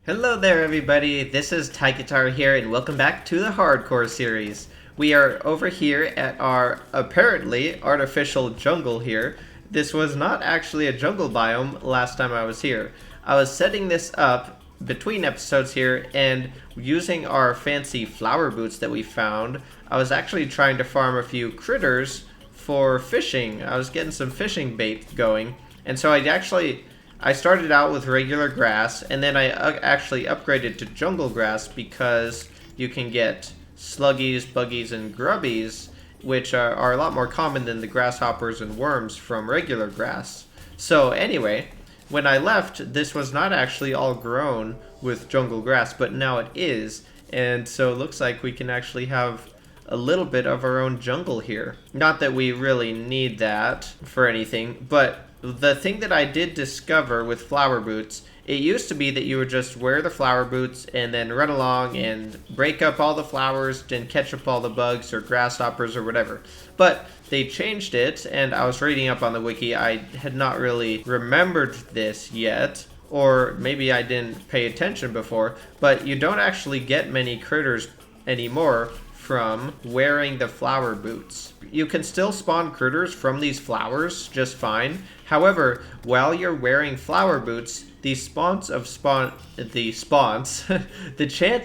Hello there everybody, this is Tigitar here and welcome back to the Hardcore series. We are over here at our apparently artificial jungle here. This was not actually a jungle biome last time I was here. I was setting this up between episodes here and using our fancy flower boots that we found, I was actually trying to farm a few critters for fishing. I was getting some fishing bait going, and so I started out with regular grass, and then I actually upgraded to jungle grass because you can get sluggies, buggies, and grubbies, which are a lot more common than the grasshoppers and worms from regular grass. So anyway, when I left, this was not actually all grown with jungle grass, but now it is, and so it looks like we can actually have a little bit of our own jungle here. Not that we really need that for anything, but the thing that I did discover with flower boots, it used to be that you would just wear the flower boots and then run along and break up all the flowers and catch up all the bugs or grasshoppers or whatever. But they changed it, and I was reading up on the wiki. I had not really remembered this yet, or maybe I didn't pay attention before, but you don't actually get many critters anymore from wearing the flower boots. You can still spawn critters from these flowers just fine. However, while you're wearing flower boots, the chance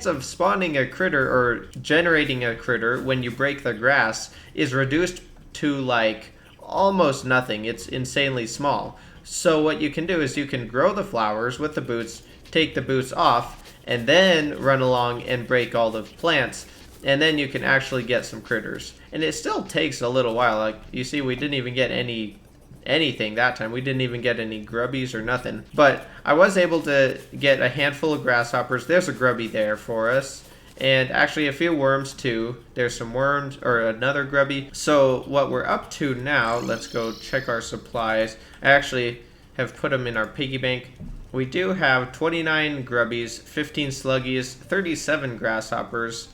of spawning a critter or generating a critter when you break the grass is reduced to like almost nothing. It's insanely small. So what you can do is you can grow the flowers with the boots, take the boots off, and then run along and break all the plants. And then you can actually get some critters. And it still takes a little while. Like, you see, we didn't even get anything that time. We didn't even get any grubbies or nothing. But I was able to get a handful of grasshoppers. There's a grubby there for us. And actually a few worms too. There's some worms, or another grubby. So what we're up to now, let's go check our supplies. I actually have put them in our piggy bank. We do have 29 grubbies, 15 sluggies, 37 grasshoppers,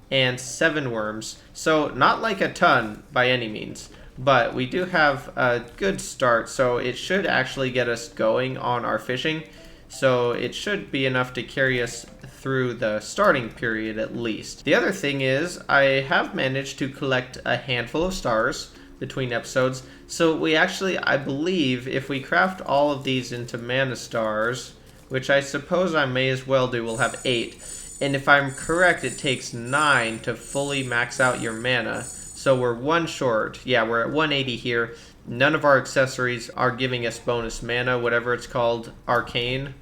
and 7 worms. So not like a ton by any means, but we do have a good start, so it should actually get us going on our fishing. So it should be enough to carry us through the starting period at least. The other thing is I have managed to collect a handful of stars between episodes. So we actually, I believe, if we craft all of these into mana stars, which I suppose I may as well do, we'll have 8. And if I'm correct, it takes 9 to fully max out your mana. So we're 1 short. Yeah, we're at 180 here. None of our accessories are giving us bonus mana, whatever it's called, arcane.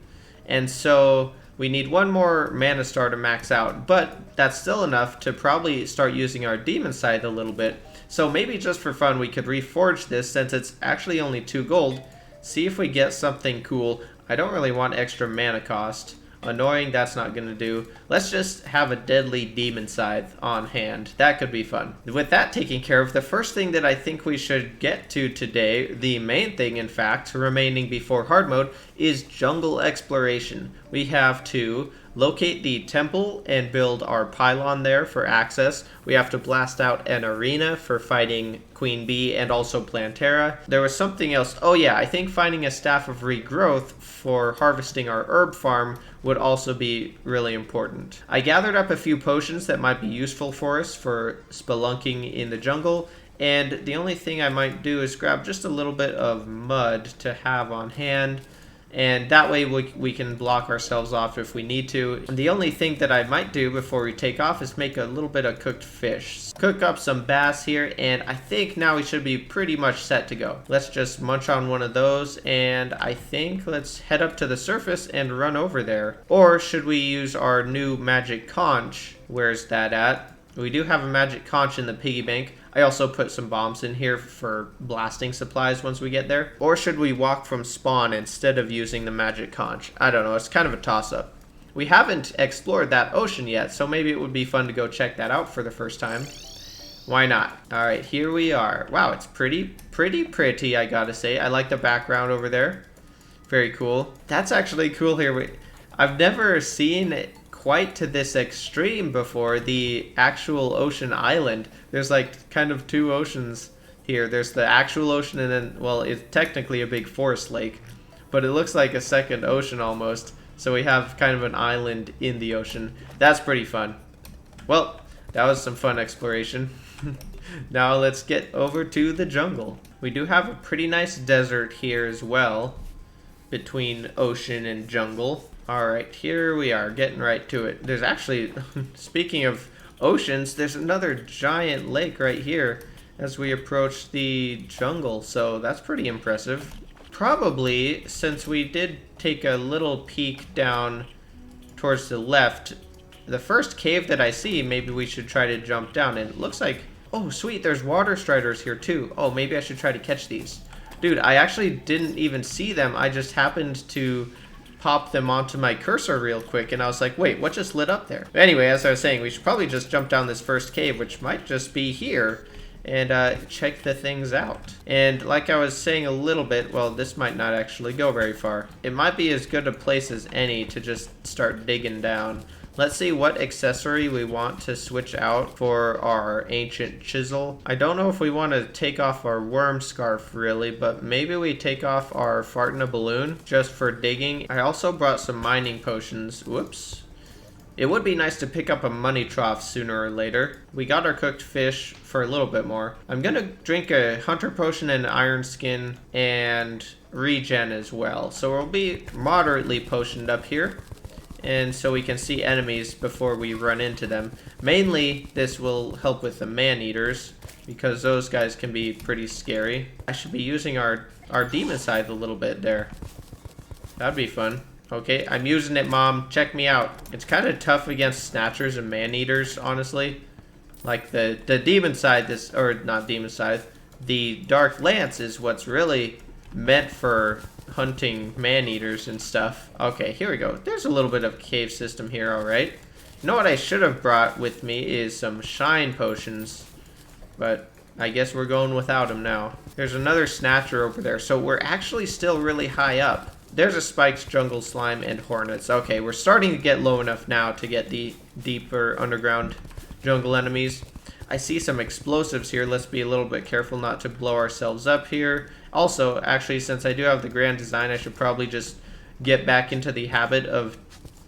And so we need 1 more mana star to max out. But that's still enough to probably start using our demon scythe a little bit. So maybe just for fun, we could reforge this since it's actually only 2 gold. See if we get something cool. I don't really want extra mana cost. Annoying, that's not gonna do. Let's just have a deadly demon scythe on hand. That could be fun. With that taken care of, the first thing that I think we should get to today, the main thing in fact, remaining before hard mode, is jungle exploration. We have to locate the temple and build our pylon there for access. We have to blast out an arena for fighting Queen Bee and also Plantera. There was something else. Oh yeah, I think finding a staff of regrowth for harvesting our herb farm would also be really important. I gathered up a few potions that might be useful for us for spelunking in the jungle, and the only thing I might do is grab just a little bit of mud to have on hand, and that way we can block ourselves off if we need to. And the only thing that I might do before we take off is make a little bit of cooked fish. Cook up some bass here, and I think now we should be pretty much set to go. Let's just munch on one of those, and I think let's head up to the surface and run over there. Or should we use our new magic conch? Where's that at? We do have a magic conch in the piggy bank. I also put some bombs in here for blasting supplies once we get there. Or should we walk from spawn instead of using the magic conch? I don't know, it's kind of a toss-up. We haven't explored that ocean yet, so maybe it would be fun to go check that out for the first time. Why not? Alright, here we are. Wow, it's pretty, I gotta say. I like the background over there. Very cool. That's actually cool here. I've never seen it quite to this extreme before, the actual ocean island. There's like kind of 2 oceans here. There's the actual ocean and then, well, it's technically a big forest lake, but it looks like a second ocean almost. So we have kind of an island in the ocean. That's pretty fun. Well, that was some fun exploration. Now let's get over to the jungle. We do have a pretty nice desert here as well, between ocean and jungle. Alright, here we are, getting right to it. There's actually, speaking of oceans, there's another giant lake right here as we approach the jungle, so that's pretty impressive. Probably, since we did take a little peek down towards the left, the first cave that I see, maybe we should try to jump down. And it looks like, oh sweet, there's water striders here too. Oh, maybe I should try to catch these. Dude, I actually didn't even see them. I just happened to pop them onto my cursor real quick, and I was like, wait, what just lit up there? But anyway, as I was saying, we should probably just jump down this first cave, which might just be here, and check the things out. And like I was saying a little bit, well, this might not actually go very far. It might be as good a place as any to just start digging down. Let's see what accessory we want to switch out for our ancient chisel. I don't know if we want to take off our worm scarf really, but maybe we take off our fart in a balloon just for digging. I also brought some mining potions. Whoops. It would be nice to pick up a money trough sooner or later. We got our cooked fish for a little bit more. I'm gonna drink a hunter potion and iron skin and regen as well. So we'll be moderately potioned up here, and so we can see enemies before we run into them. Mainly, this will help with the man-eaters, because those guys can be pretty scary. I should be using our demon scythe a little bit there. That'd be fun. Okay, I'm using it, Mom. Check me out. It's kind of tough against snatchers and man-eaters, honestly. Like, the demon scythe, or not demon scythe, the dark lance is what's really meant for hunting man-eaters and stuff. Okay, here we go. There's a little bit of cave system here, alright. You know what I should have brought with me is some shine potions, but I guess we're going without them now. There's another snatcher over there, so we're actually still really high up. There's a spiked jungle slime and hornets. Okay, we're starting to get low enough now to get the deeper underground jungle enemies. I see some explosives here. Let's be a little bit careful not to blow ourselves up here. Also, actually, since I do have the grand design, I should probably just get back into the habit of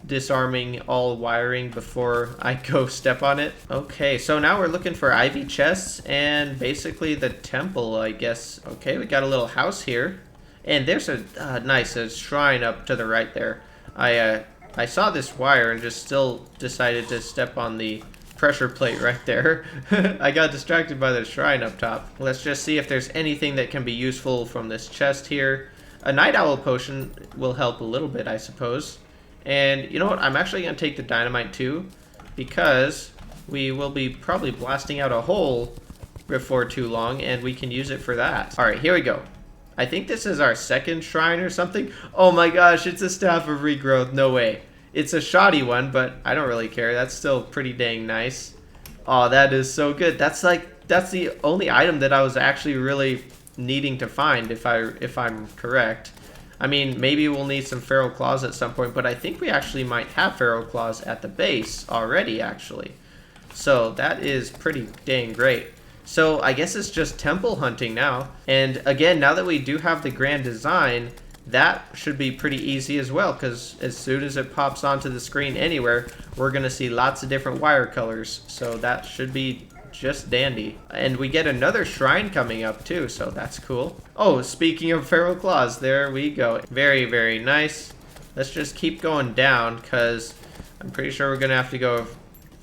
disarming all wiring before I go step on it. Okay, so now we're looking for ivy chests and basically the temple, I guess. Okay, we got a little house here. And there's a nice shrine up to the right there. I saw this wire and just still decided to step on the pressure plate right there. I got distracted by the shrine up top. Let's just see if there's anything that can be useful from this chest here. A night owl potion will help a little bit, I suppose. And you know what? I'm actually going to take the dynamite too, because we will be probably blasting out a hole before too long, and we can use it for that. Alright, here we go. I think this is our second shrine or something. Oh my gosh, it's a staff of regrowth. No way. It's a shoddy one, but I don't really care. That's still pretty dang nice. Oh, that is so good. That's the only item that I was actually really needing to find, if I'm correct. I mean, maybe we'll need some feral claws at some point, but I think we actually might have feral claws at the base already, actually. So that is pretty dang great. So I guess it's just temple hunting now. And again, now that we do have the grand design, that should be pretty easy as well, because as soon as it pops onto the screen anywhere, we're going to see lots of different wire colors. So that should be just dandy. And we get another shrine coming up too, so that's cool. Oh, speaking of feral claws, there we go. Very, very nice. Let's just keep going down, because I'm pretty sure we're going to have to go a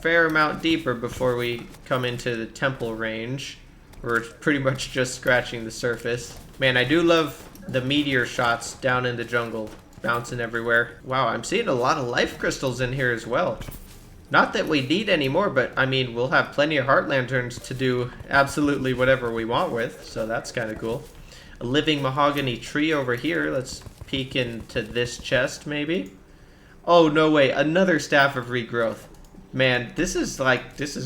fair amount deeper before we come into the temple range. We're pretty much just scratching the surface. Man, I do love the meteor shots down in the jungle, bouncing everywhere. Wow, I'm seeing a lot of life crystals in here as well. Not that we need any more, but I mean, we'll have plenty of heart lanterns to do absolutely whatever we want with, so that's kind of cool. A living mahogany tree over here. Let's peek into this chest, maybe. Oh, no way, another staff of regrowth. Man, this is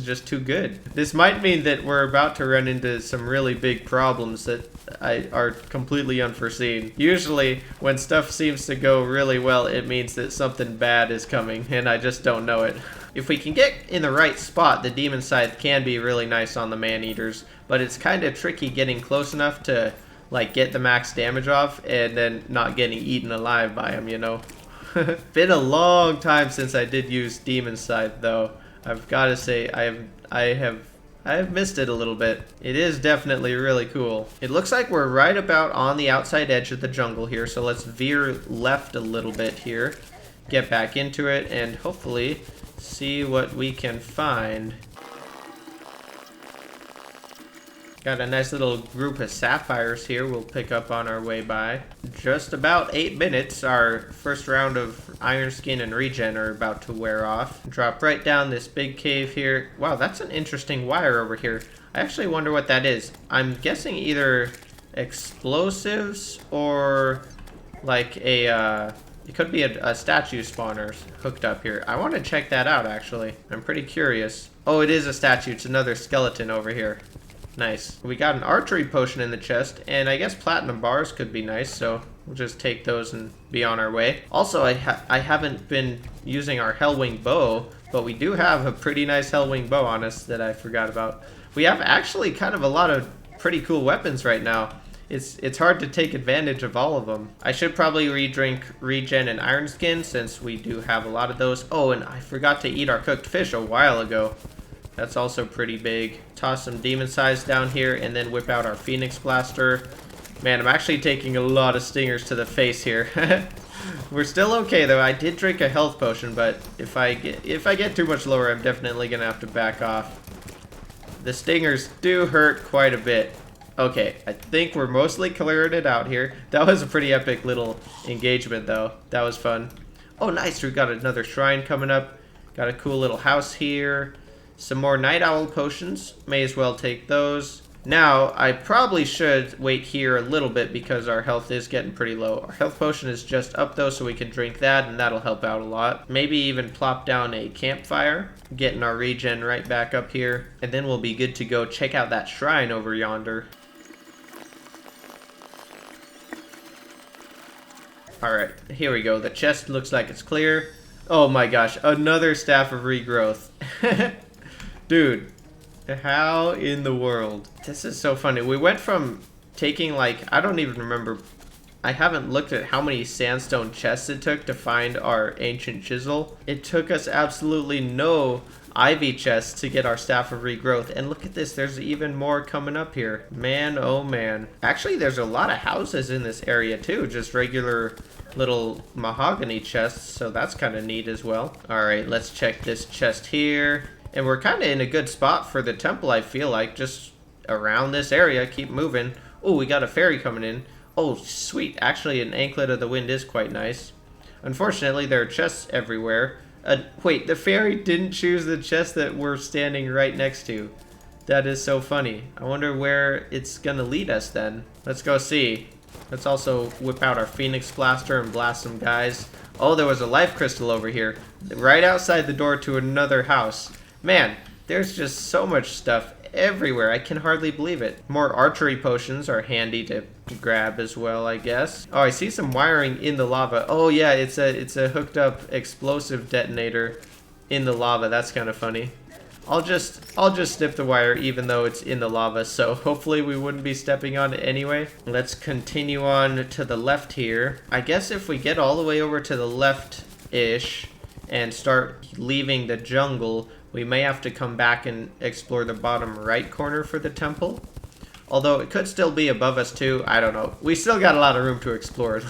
just too good. This might mean that we're about to run into some really big problems that are completely unforeseen. Usually, when stuff seems to go really well, it means that something bad is coming, and I just don't know it. If we can get in the right spot, the demon scythe can be really nice on the man-eaters, but it's kind of tricky getting close enough to, like, get the max damage off and then not getting eaten alive by them, you know? Been a long time since I did use Demon Scythe, though. I've got to say, I have missed it a little bit. It is definitely really cool. It looks like we're right about on the outside edge of the jungle here, so let's veer left a little bit here, get back into it, and hopefully see what we can find. Got a nice little group of sapphires here we'll pick up on our way by. Just about 8 minutes, our first round of iron skin and regen are about to wear off. Drop right down this big cave here. Wow, that's an interesting wire over here. I actually wonder what that is. I'm guessing either explosives or like a, it could be a statue spawner hooked up here. I want to check that out, actually. I'm pretty curious. Oh, it is a statue. It's another skeleton over here. Nice. We got an archery potion in the chest, and I guess platinum bars could be nice, so we'll just take those and be on our way. Also, I haven't been using our Hellwing bow, but we do have a pretty nice Hellwing bow on us that I forgot about. We have actually kind of a lot of pretty cool weapons right now. It's hard to take advantage of all of them. I should probably re-drink regen and iron skin since we do have a lot of those. Oh, and I forgot to eat our cooked fish a while ago. That's also pretty big. Toss some demon size down here and then whip out our Phoenix Blaster. Man, I'm actually taking a lot of stingers to the face here. We're still okay though. I did drink a health potion, but if I get too much lower, I'm definitely gonna have to back off. The stingers do hurt quite a bit. Okay, I think we're mostly clearing it out here. That was a pretty epic little engagement though. That was fun. Oh nice, we've got another shrine coming up. Got a cool little house here. Some more Night Owl potions. May as well take those. Now, I probably should wait here a little bit because our health is getting pretty low. Our health potion is just up though, so we can drink that and that'll help out a lot. Maybe even plop down a campfire, getting our regen right back up here. And then we'll be good to go check out that shrine over yonder. Alright, here we go. The chest looks like it's clear. Oh my gosh, another Staff of Regrowth. Dude, how in the world? This is so funny. We went from taking like, I don't even remember. I haven't looked at how many sandstone chests it took to find our ancient chisel. It took us absolutely no ivy chests to get our Staff of Regrowth. And look at this, there's even more coming up here. Man, oh man. Actually, there's a lot of houses in this area too. Just regular little mahogany chests. So that's kind of neat as well. All right, let's check this chest here. And we're kind of in a good spot for the temple, I feel like. Just around this area. Keep moving. Oh, we got a fairy coming in. Oh, sweet. Actually, an Anklet of the Wind is quite nice. Unfortunately, there are chests everywhere. Wait, the fairy didn't choose the chest that we're standing right next to. That is so funny. I wonder where it's going to lead us then. Let's go see. Let's also whip out our Phoenix Blaster and blast some guys. Oh, there was a life crystal over here. Right outside the door to another house. Man, there's just so much stuff everywhere. I can hardly believe it. More archery potions are handy to grab as well, I guess. Oh, I see some wiring in the lava. Oh yeah, it's a hooked up explosive detonator in the lava. That's kind of funny. I'll just snip the wire even though it's in the lava, so hopefully we wouldn't be stepping on it anyway. Let's continue on to the left here. I guess if we get all the way over to the left-ish and start leaving the jungle, we may have to come back and explore the bottom right corner for the temple. Although it could still be above us too. I don't know. We still got a lot of room to explore.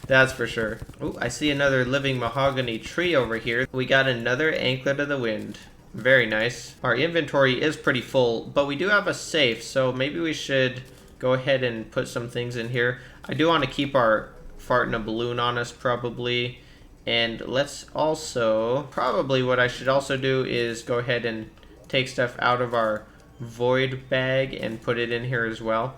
That's for sure. Oh, I see another living mahogany tree over here. We got another Anklet of the Wind. Very nice. Our inventory is pretty full, but we do have a safe, so maybe we should go ahead and put some things in here. I do want to keep our fart in a balloon on us probably. And let's also, probably what I should also do is go ahead and take stuff out of our void bag and put it in here as well.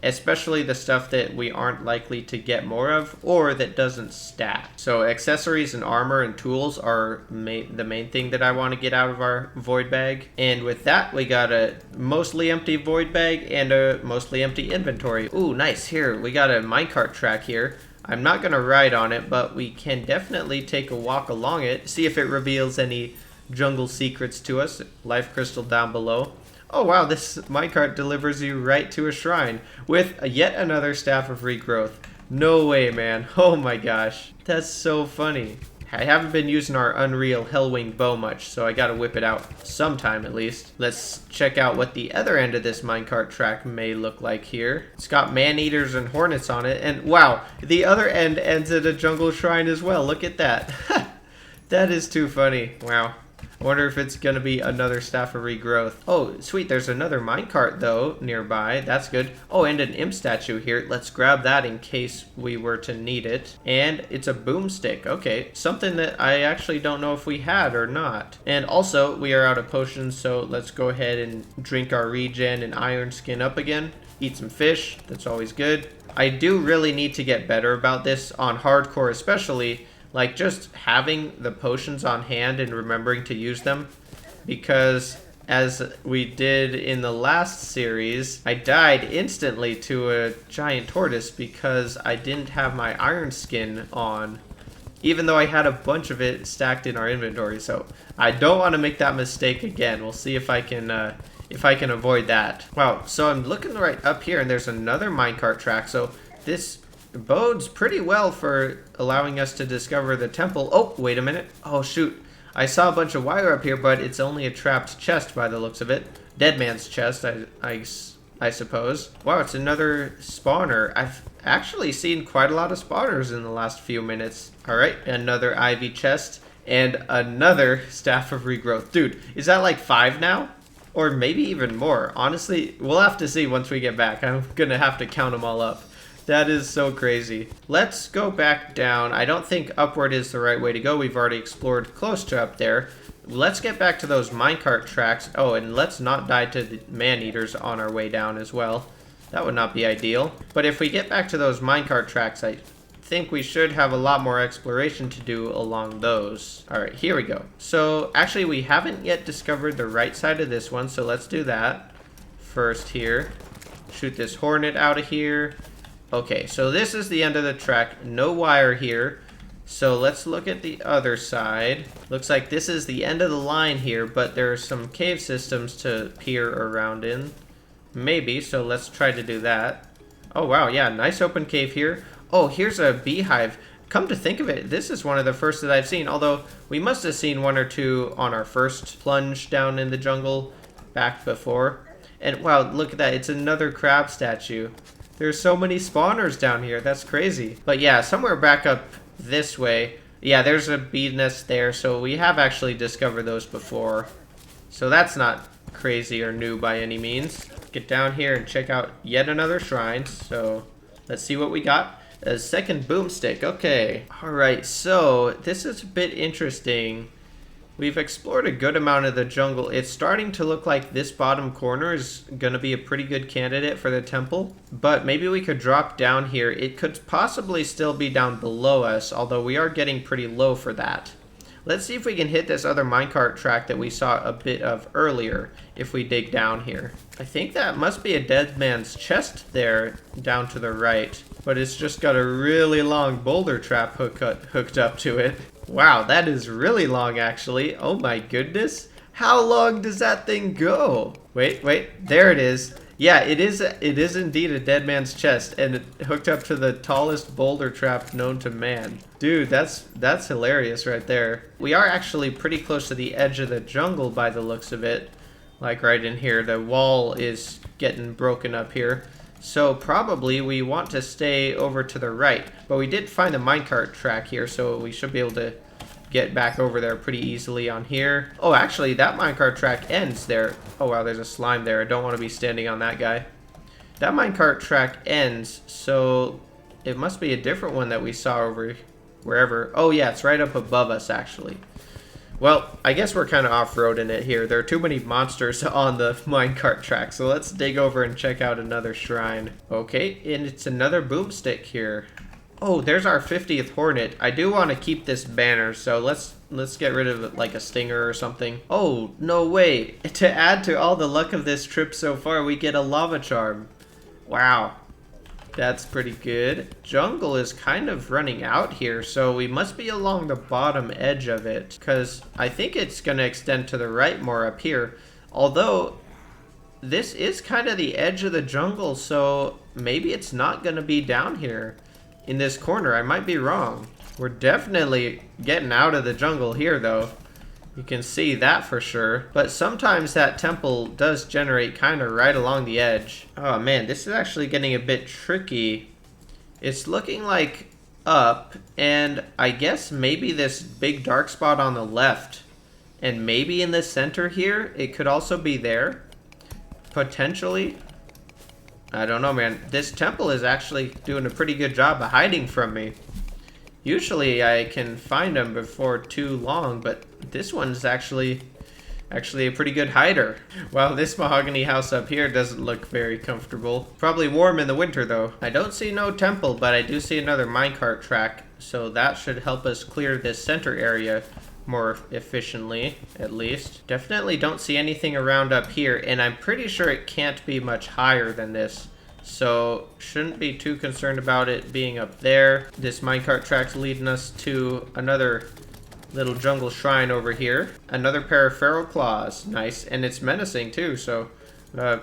Especially the stuff that we aren't likely to get more of or that doesn't stack. So accessories and armor and tools are the main thing that I want to get out of our void bag. And with that, we got a mostly empty void bag and a mostly empty inventory. Ooh, nice. Here, we got a minecart track here. I'm not going to ride on it, but we can definitely take a walk along it, see if it reveals any jungle secrets to us. Life crystal down below. Oh wow, this minecart delivers you right to a shrine with yet another Staff of Regrowth. No way, man. Oh my gosh. That's so funny. I haven't been using our Unreal Hellwing bow much, so I gotta whip it out sometime at least. Let's check out what the other end of this minecart track may look like here. It's got man-eaters and hornets on it, and wow, the other end ends at a jungle shrine as well. Look at that. That is too funny. Wow. I wonder if it's gonna be another Staff of Regrowth. Oh, sweet, there's another minecart though nearby. That's good. Oh, and an imp statue here. Let's grab that in case we were to need it. And it's a boomstick. Okay, something that I actually don't know if we had or not. And also, we are out of potions, so let's go ahead and drink our regen and iron skin up again. Eat some fish. That's always good. I do really need to get better about this on hardcore especially. Like, just having the potions on hand and remembering to use them. Because, as we did in the last series, I died instantly to a giant tortoise because I didn't have my iron skin on. Even though I had a bunch of it stacked in our inventory. So, I don't want to make that mistake again. We'll see if I can avoid that. Wow, so I'm looking right up here and there's another minecart track. So, this bodes pretty well for allowing us to discover the temple. Oh, wait a minute. Oh, shoot. I saw a bunch of wire up here, but it's only a trapped chest by the looks of it. Dead man's chest, I suppose. Wow, it's another spawner. I've actually seen quite a lot of spawners in the last few minutes. All right, another ivy chest and another Staff of Regrowth. Dude, is that like 5 now? Or maybe even more. Honestly, we'll have to see once we get back. I'm gonna have to count them all up. That is so crazy. Let's go back down. I don't think upward is the right way to go. We've already explored close to up there. Let's get back to those minecart tracks. Oh, and let's not die to the man-eaters on our way down as well. That would not be ideal. But if we get back to those minecart tracks, I think we should have a lot more exploration to do along those. All right, here we go. So actually, we haven't yet discovered the right side of this one, so let's do that first here. Shoot this hornet out of here. Okay, so this is the end of the track. No wire here. So let's look at the other side. Looks like this is the end of the line here, but there are some cave systems to peer around in. Maybe, so let's try to do that. Oh, wow, yeah, nice open cave here. Oh, here's a beehive. Come to think of it, this is one of the first that I've seen, although we must have seen one or two on our first plunge down in the jungle back before. And wow, look at that, it's another crab statue. There's so many spawners down here. That's crazy. But yeah, somewhere back up this way. Yeah, there's a bee nest there. So we have actually discovered those before. So that's not crazy or new by any means. Get down here and check out yet another shrine. So let's see what we got. A second boomstick. Okay. Alright, so this is a bit interesting. We've explored a good amount of the jungle. It's starting to look like this bottom corner is going to be a pretty good candidate for the temple. But maybe we could drop down here. It could possibly still be down below us, although we are getting pretty low for that. Let's see if we can hit this other minecart track that we saw a bit of earlier if we dig down here. I think that must be a dead man's chest there down to the right. But it's just got a really long boulder trap hooked up to it. Wow, that is really long actually. Oh my goodness. How long does that thing go? Wait, there it is. Yeah, it is indeed a dead man's chest and it hooked up to the tallest boulder trap known to man. Dude, that's hilarious right there. We are actually pretty close to the edge of the jungle by the looks of it. Like right in here, the wall is getting broken up here. So probably we want to stay over to the right. But we did find the minecart track here, so we should be able to get back over there pretty easily on here. Oh, actually, that minecart track ends there. Oh, wow, there's a slime there. I don't want to be standing on that guy. That minecart track ends, so it must be a different one that we saw over wherever. Oh, yeah, it's right up above us, actually. Well, I guess we're kind of off-roading it here. There are too many monsters on the minecart track, so let's dig over and check out another shrine. Okay, and it's another boomstick here. Oh, there's our 50th hornet. I do want to keep this banner, so let's get rid of it like a stinger or something. Oh, no way. To add to all the luck of this trip so far, we get a lava charm. Wow. That's pretty good. Jungle is kind of running out here, so we must be along the bottom edge of it, because I think it's going to extend to the right more up here. Although, this is kind of the edge of the jungle, so maybe it's not going to be down here. in this corner. I might be wrong. We're definitely getting out of the jungle here, though. You can see that for sure. But sometimes that temple does generate kind of right along the edge. Oh man, this is actually getting a bit tricky. It's looking like up, and I guess maybe this big dark spot on the left. And maybe in the center here, it could also be there. Potentially. I don't know, man. This temple is actually doing a pretty good job of hiding from me. Usually I can find them before too long, but this one's actually a pretty good hider. Well, this mahogany house up here doesn't look very comfortable. Probably warm in the winter, though. I don't see no temple, but I do see another minecart track, so that should help us clear this center area more efficiently, at least. Definitely don't see anything around up here, and I'm pretty sure it can't be much higher than this. So, shouldn't be too concerned about it being up there. This minecart track's leading us to another little jungle shrine over here. Another pair of feral claws. Nice. And it's menacing too, so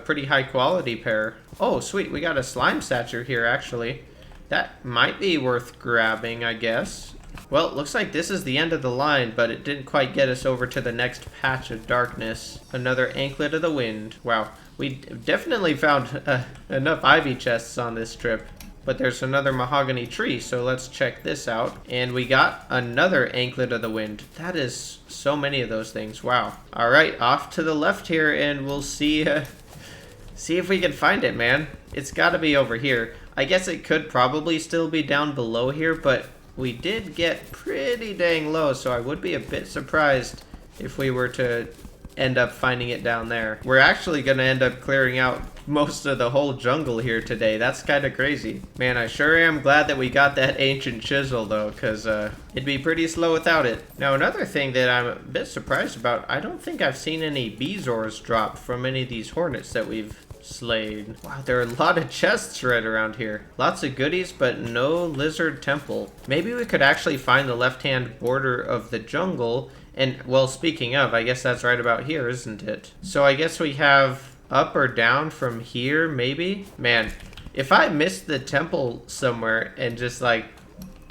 pretty high quality pair. Oh, sweet. We got a slime statue here, actually. That might be worth grabbing, I guess. Well, it looks like this is the end of the line, but it didn't quite get us over to the next patch of darkness. Another anklet of the wind. Wow. We definitely found enough ivy chests on this trip. But there's another mahogany tree, so let's check this out. And we got another anklet of the wind. That is so many of those things. Wow. All right, off to the left here, and we'll see if we can find it, man. It's got to be over here. I guess it could probably still be down below here, but we did get pretty dang low, so I would be a bit surprised if we were to end up finding it down there. We're actually going to end up clearing out most of the whole jungle here today. That's kind of crazy. Man, I sure am glad that we got that ancient chisel, though, because it'd be pretty slow without it. Now, another thing that I'm a bit surprised about, I don't think I've seen any bezoars drop from any of these hornets that we've slayed. Wow, there are a lot of chests right around here. Lots of goodies, but no lizard temple. Maybe we could actually find the left-hand border of the jungle. And, well, speaking of, I guess that's right about here, isn't it? So I guess we have up or down from here, maybe? Man, if I missed the temple somewhere and just, like,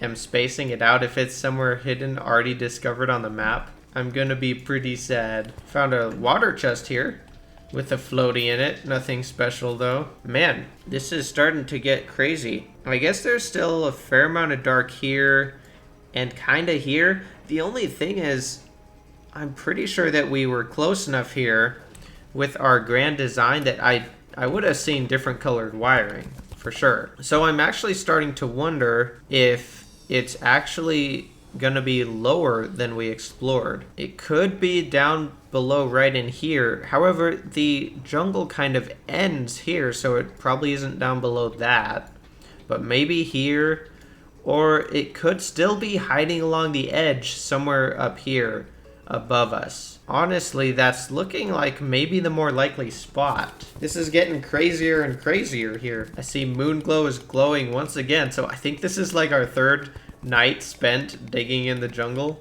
am spacing it out, if it's somewhere hidden, already discovered on the map, I'm gonna be pretty sad. Found a water chest here with a floaty in it. Nothing special, though. Man, this is starting to get crazy. I guess there's still a fair amount of dark here and kind of here. The only thing is, I'm pretty sure that we were close enough here with our grand design that I would have seen different colored wiring, for sure. So I'm actually starting to wonder if it's actually gonna be lower than we explored. It could be down below right in here. However, the jungle kind of ends here, so it probably isn't down below that. But maybe here, or it could still be hiding along the edge somewhere up here above us. Honestly, that's looking like maybe the more likely spot. This is getting crazier and crazier here. I see Moonglow is glowing once again, so I think this is like our third night spent digging in the jungle.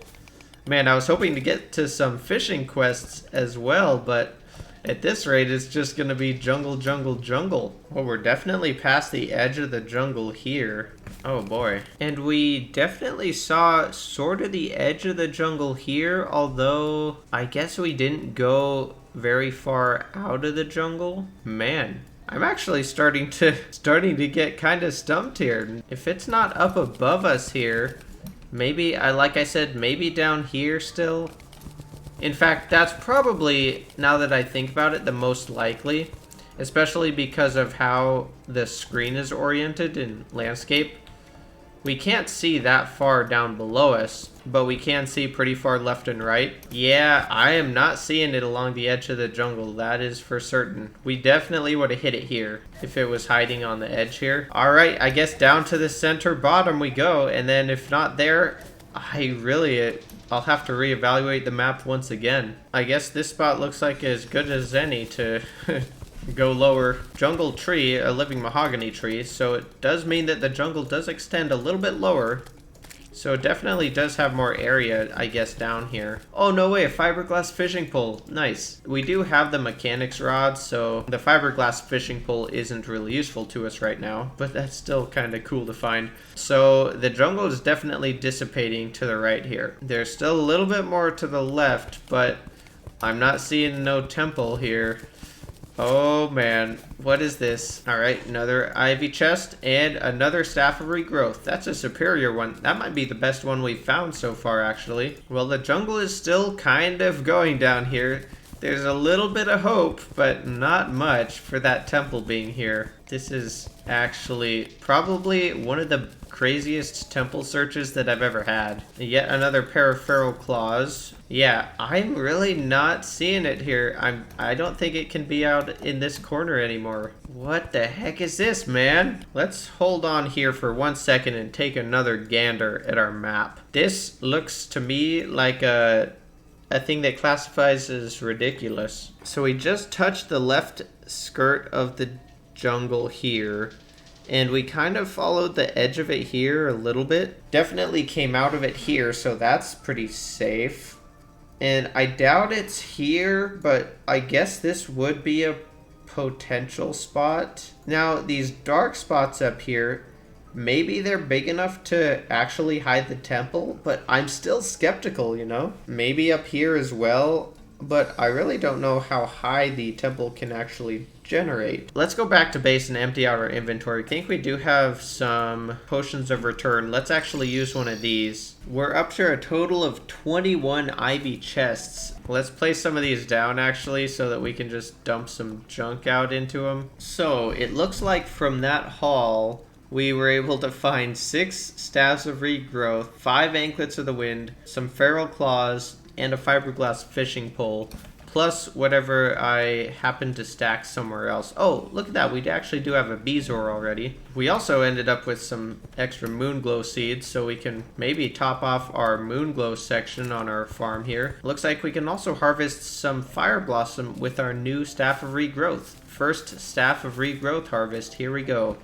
Man, I was hoping to get to some fishing quests as well, but at this rate, it's just gonna be jungle, jungle, jungle. Well, we're definitely past the edge of the jungle here. Oh boy. And we definitely saw sort of the edge of the jungle here, although I guess we didn't go very far out of the jungle. Man, I'm actually starting to get kind of stumped here. If it's not up above us here, maybe, like I said, maybe down here still. In fact, that's probably, now that I think about it, the most likely, especially because of how the screen is oriented in landscape. We can't see that far down below us, but we can see pretty far left and right. Yeah, I am not seeing it along the edge of the jungle, that is for certain. We definitely would have hit it here if it was hiding on the edge here. Alright, I guess down to the center bottom we go, and then if not there, I'll have to reevaluate the map once again. I guess this spot looks like as good as any to go lower. Jungle tree, a living mahogany tree, so it does mean that the jungle does extend a little bit lower So it definitely does have more area, I guess, down here. Oh, no way, a fiberglass fishing pole. Nice. We do have the mechanics rod, so the fiberglass fishing pole isn't really useful to us right now, but that's still kind of cool to find. So the jungle is definitely dissipating to the right here. There's still a little bit more to the left, but I'm not seeing no temple here. Oh man, what is this? Alright, another ivy chest and another staff of regrowth. That's a superior one. That might be the best one we've found so far, actually. Well, the jungle is still kind of going down here. There's a little bit of hope, but not much for that temple being here. This is actually probably one of the craziest temple searches that I've ever had. Yet another pair of feral claws. Yeah, I'm really not seeing it here. I don't think it can be out in this corner anymore. What the heck is this, man? Let's hold on here for 1 second and take another gander at our map. This looks to me like a thing that classifies as ridiculous. So we just touched the left skirt of the jungle here, and we kind of followed the edge of it here a little bit. Definitely came out of it here, so that's pretty safe. And I doubt it's here, but I guess this would be a potential spot. Now, these dark spots up here, maybe they're big enough to actually hide the temple, but I'm still skeptical, you know? Maybe up here as well, but I really don't know how high the temple can actually generate. Let's go back to base and empty out our inventory. I think we do have some potions of return. Let's actually use one of these. We're up to a total of 21 ivy chests. Let's place some of these down actually so that we can just dump some junk out into them. So it looks like from that haul, we were able to find 6 staves of regrowth, 5 anklets of the wind, some feral claws, and a fiberglass fishing pole, plus whatever I happened to stack somewhere else. Oh, look at that. We actually do have a bezoar already. We also ended up with some extra moonglow seeds, so we can maybe top off our moonglow section on our farm here. Looks like we can also harvest some fire blossom with our new staff of regrowth. First staff of regrowth harvest. Here we go.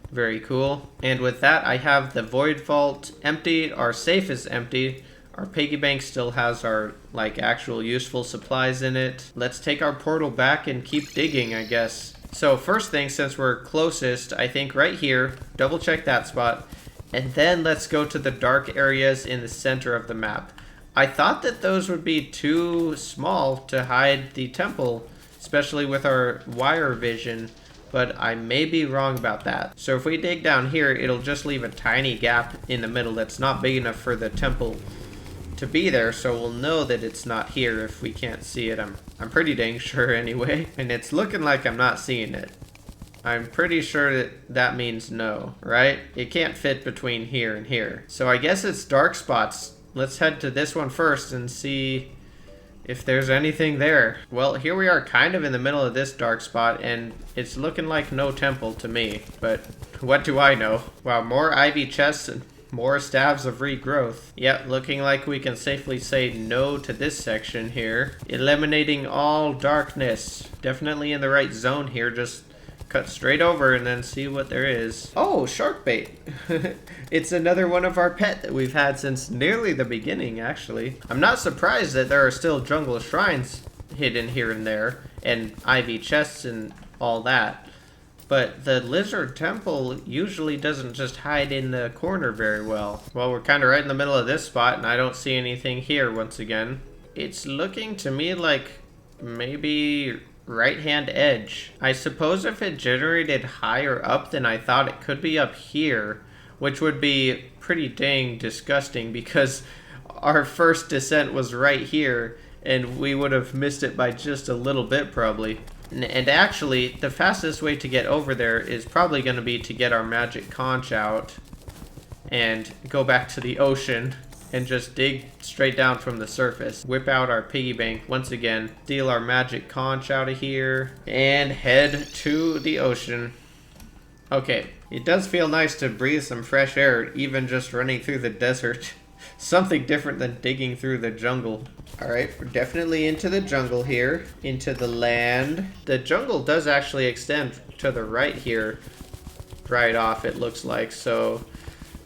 Very cool. And with that, I have the void vault empty. Our safe is empty. Our piggy bank still has our, actual useful supplies in it. Let's take our portal back and keep digging, I guess. So first thing, since we're closest, I think right here, double check that spot. And then let's go to the dark areas in the center of the map. I thought that those would be too small to hide the temple, especially with our wire vision. But I may be wrong about that. So if we dig down here, it'll just leave a tiny gap in the middle that's not big enough for the temple to be there, so we'll know that it's not here if we can't see it. I'm pretty dang sure anyway. And it's looking like I'm not seeing it. I'm pretty sure that means no, right? It can't fit between here and here. So I guess it's dark spots. Let's head to this one first and see if there's anything there. Well, here we are kind of in the middle of this dark spot, and it's looking like no temple to me, but what do I know? Wow, more ivy chests and more staves of regrowth. Yep, looking like we can safely say no to this section here. Eliminating all darkness. Definitely in the right zone here. Just cut straight over and then see what there is. Oh, shark bait. It's another one of our pet that we've had since nearly the beginning, actually. I'm not surprised that there are still jungle shrines hidden here and there, and ivy chests and all that. But the lizard temple usually doesn't just hide in the corner very well. Well, we're kind of right in the middle of this spot, and I don't see anything here once again. It's looking to me like maybe right-hand edge. I suppose if it generated higher up than I thought, it could be up here, which would be pretty dang disgusting because our first descent was right here, and we would have missed it by just a little bit probably. And actually, the fastest way to get over there is probably going to be to get our magic conch out and go back to the ocean and just dig straight down from the surface. Whip out our piggy bank once again, steal our magic conch out of here, and head to the ocean. Okay, it does feel nice to breathe some fresh air, even just running through the desert. Something different than digging through the jungle. Alright, we're definitely into the jungle here. Into the land. The jungle does actually extend to the right here. Right off, it looks like. So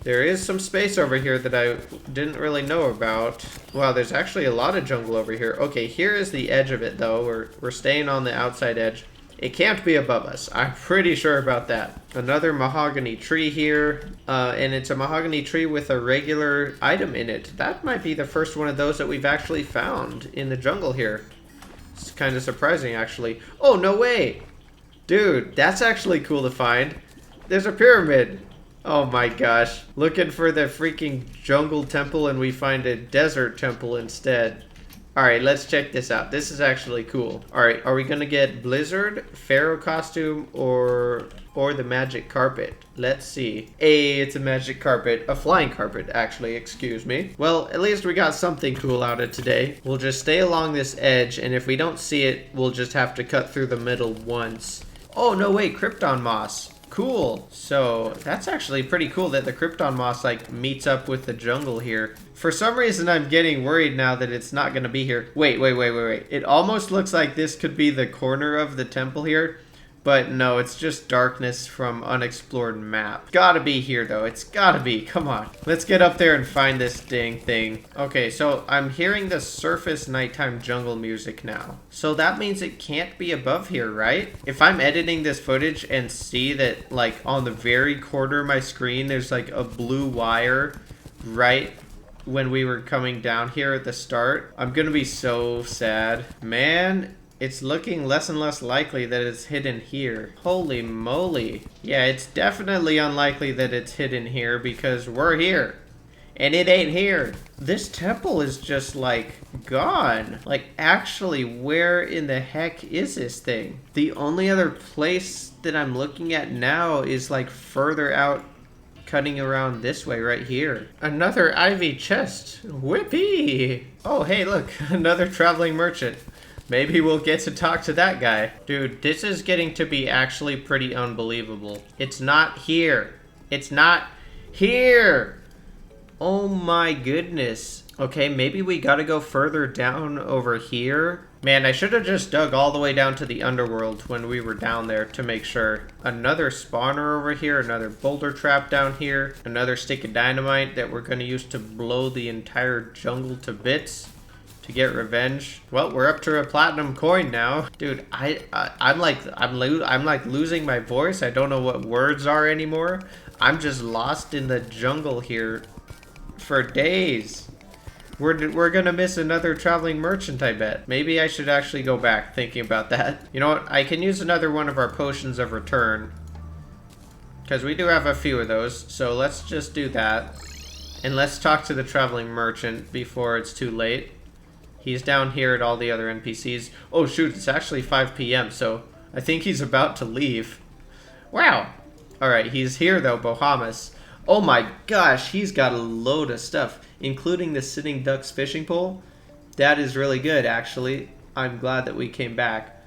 There is some space over here that I didn't really know about. Wow, there's actually a lot of jungle over here. Okay, here is the edge of it, though. We're staying on the outside edge. It can't be above us. I'm pretty sure about that. Another mahogany tree here. And it's a mahogany tree with a regular item in it. That might be the first one of those that we've actually found in the jungle here. It's kind of surprising, actually. Oh, no way! Dude, that's actually cool to find. There's a pyramid. Oh my gosh. Looking for the freaking jungle temple and we find a desert temple instead. Alright, let's check this out. This is actually cool. Alright, are we gonna get Blizzard, Pharaoh costume, or the magic carpet? Let's see. It's a magic carpet. A flying carpet, actually, excuse me. Well, at least we got something cool out of today. We'll just stay along this edge, and if we don't see it, we'll just have to cut through the middle once. Oh, no way, Krypton moss. Cool. So that's actually pretty cool that the Krypton moss like meets up with the jungle here. For some reason, I'm getting worried now that it's not going to be here. Wait. It almost looks like this could be the corner of the temple here. But no, it's just darkness from unexplored map. Gotta be here though. It's gotta be. Come on. Let's get up there and find this dang thing. Okay, so I'm hearing the surface nighttime jungle music now. So that means it can't be above here, right? If I'm editing this footage and see that like on the very corner of my screen, there's like a blue wire right when we were coming down here at the start, I'm gonna be so sad. Man, it's looking less and less likely that it's hidden here. Holy moly. Yeah, it's definitely unlikely that it's hidden here because we're here. And it ain't here. This temple is just like gone. Like actually, where in the heck is this thing? The only other place that I'm looking at now is like further out, cutting around this way right here. Another ivy chest. Whippy! Oh, hey, look, another traveling merchant. Maybe we'll get to talk to that guy. Dude, this is getting to be actually pretty unbelievable. It's not here. It's not here. Oh my goodness. Okay, maybe we gotta go further down over here. Man, I should have just dug all the way down to the underworld when we were down there to make sure. Another spawner over here, another boulder trap down here, another stick of dynamite that we're gonna use to blow the entire jungle to bits. To get revenge. Well, we're up to a platinum coin now. Dude, I'm like losing my voice. I don't know what words are anymore. I'm just lost in the jungle here for days. We're gonna miss another traveling merchant, I bet. Maybe I should actually go back thinking about that. You know what? I can use another one of our potions of return. Because we do have a few of those. So let's just do that. And let's talk to the traveling merchant before it's too late. He's down here at all the other NPCs. Oh shoot, it's actually 5 p.m. so I think he's about to leave. Wow. Alright, he's here though, Bahamas. Oh my gosh, he's got a load of stuff, including the sitting duck's fishing pole. That is really good, actually. I'm glad that we came back.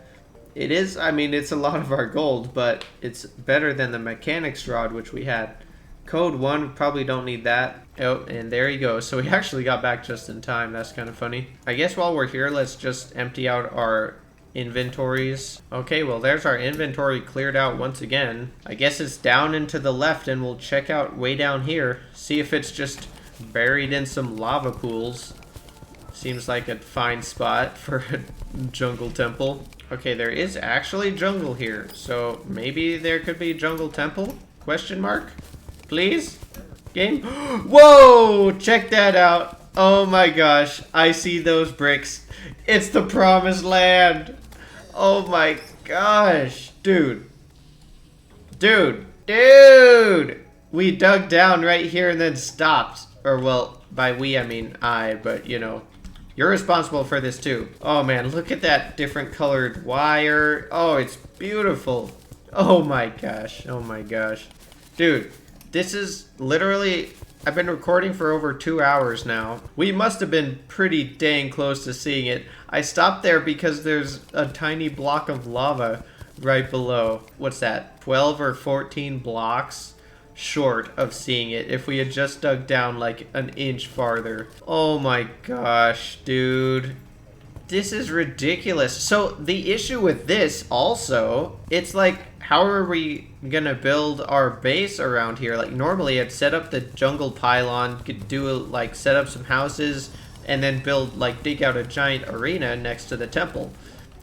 It is, I mean, it's a lot of our gold, but it's better than the mechanics rod, which we had. Code 1, probably don't need that. Oh, and there he goes. So we actually got back just in time. That's kind of funny. I guess while we're here, let's just empty out our inventories. Okay, well, there's our inventory cleared out once again. I guess it's down and to the left, and we'll check out way down here. See if it's just buried in some lava pools. Seems like a fine spot for a jungle temple. Okay, there is actually jungle here. So maybe there could be jungle temple? Question mark? Please? Game? Whoa! Check that out. Oh my gosh. I see those bricks. It's the promised land. Oh my gosh. Dude. We dug down right here and then stopped. Or well, by we I mean I, but you know. You're responsible for this too. Oh man, look at that different colored wire. Oh, it's beautiful. Oh my gosh. Oh my gosh. Dude. This is literally, I've been recording for over 2 hours now. We must have been pretty dang close to seeing it. I stopped there because there's a tiny block of lava right below. What's that, 12 or 14 blocks short of seeing it if we had just dug down like an inch farther. Oh my gosh, dude. This is ridiculous. So the issue with this also, it's like, how are we gonna build our base around here? Like, normally I'd set up the jungle pylon, could do like set up some houses, and then build, like, dig out a giant arena next to the temple.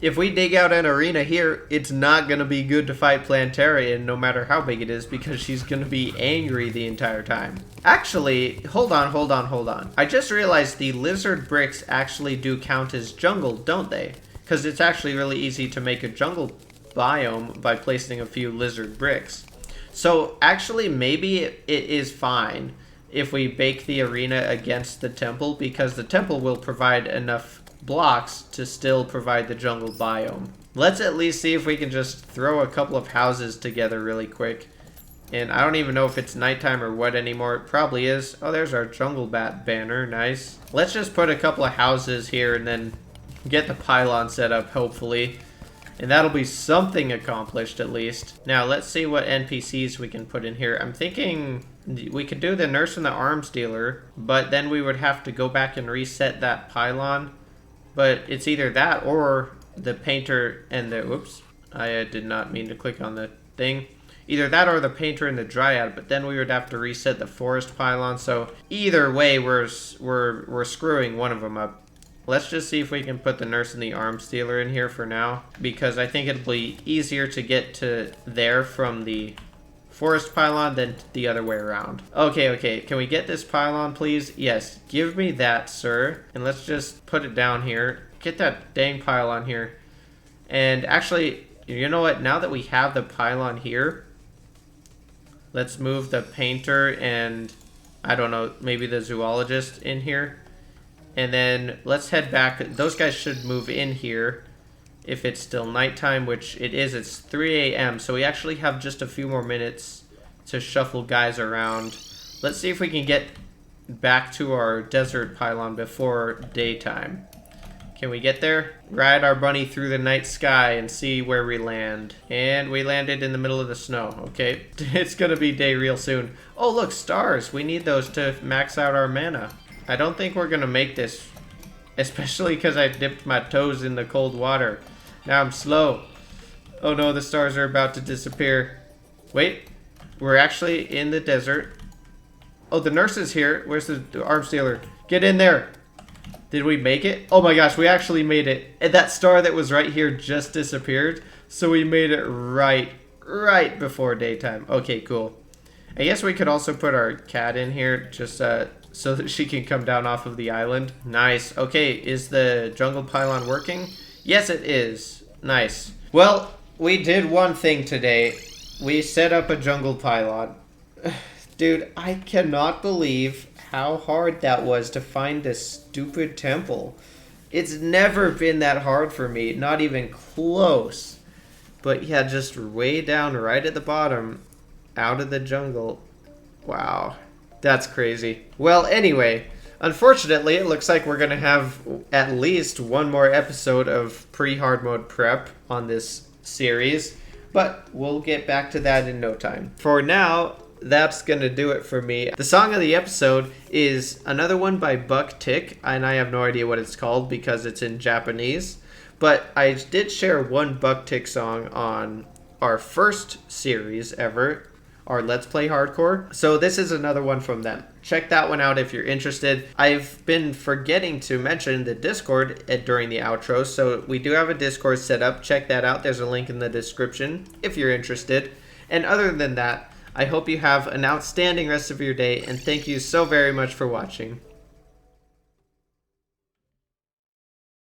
If we dig out an arena here, it's not gonna be good to fight Plantarian, no matter how big it is, because she's gonna be angry the entire time. Actually, hold on. I just realized the lizard bricks actually do count as jungle, don't they? Because it's actually really easy to make a jungle biome by placing a few lizard bricks. So actually, maybe it is fine if we bake the arena against the temple, because the temple will provide enough blocks to still provide the jungle biome. Let's at least see if we can just throw a couple of houses together really quick. And I don't even know if it's nighttime or what anymore. It probably is. Oh, there's our jungle bat banner. Nice. Let's just put a couple of houses here and then get the pylon set up, hopefully. And that'll be something accomplished, at least. Now, let's see what NPCs we can put in here. I'm thinking we could do the nurse and the arms dealer, but then we would have to go back and reset that pylon. But it's either that or the painter and the... Whoops. I did not mean to click on the thing. Either that or the painter and the dryad, but then we would have to reset the forest pylon. So either way, we're screwing one of them up. Let's just see if we can put the nurse and the arms dealer in here for now, because I think it'll be easier to get to there from the forest pylon than the other way around. Okay. Can we get this pylon, please? Yes. Give me that, sir. And let's just put it down here. Get that dang pylon here. And actually, you know what? Now that we have the pylon here, let's move the painter and, I don't know, maybe the zoologist in here. And then let's head back. Those guys should move in here if it's still nighttime, which it is. It's 3 a.m. So we actually have just a few more minutes to shuffle guys around. Let's see if we can get back to our desert pylon before daytime. Can we get there? Ride our bunny through the night sky and see where we land. And we landed in the middle of the snow. Okay, it's gonna be day real soon. Oh, look, stars. We need those to max out our mana. I don't think we're gonna make this, especially because I dipped my toes in the cold water. Now I'm slow. Oh no, the stars are about to disappear. Wait, we're actually in the desert. Oh, the nurse is here. Where's the arms dealer? Get in there. Did we make it? Oh my gosh, we actually made it. And that star that was right here just disappeared. So we made it right before daytime. Okay, cool. I guess we could also put our cat in here just so that she can come down off of the island. Nice. Okay, is the jungle pylon working? Yes, it is. Nice. Well, we did one thing today. We set up a jungle pylon. Dude, I cannot believe how hard that was to find this stupid temple. It's never been that hard for me, not even close. But yeah, just way down right at the bottom, out of the jungle. Wow. That's crazy. Well, anyway, unfortunately, it looks like we're going to have at least one more episode of pre-hard mode prep on this series, but we'll get back to that in no time. For now, that's going to do it for me. The song of the episode is another one by Buck Tick, and I have no idea what it's called because it's in Japanese, but I did share one Buck Tick song on our first series ever, our Let's Play Hardcore. So this is another one from them. Check that one out if you're interested. I've been forgetting to mention the Discord during the outro, so we do have a Discord set up. Check that out. There's a link in the description if you're interested. And other than that, I hope you have an outstanding rest of your day, and thank you so very much for watching.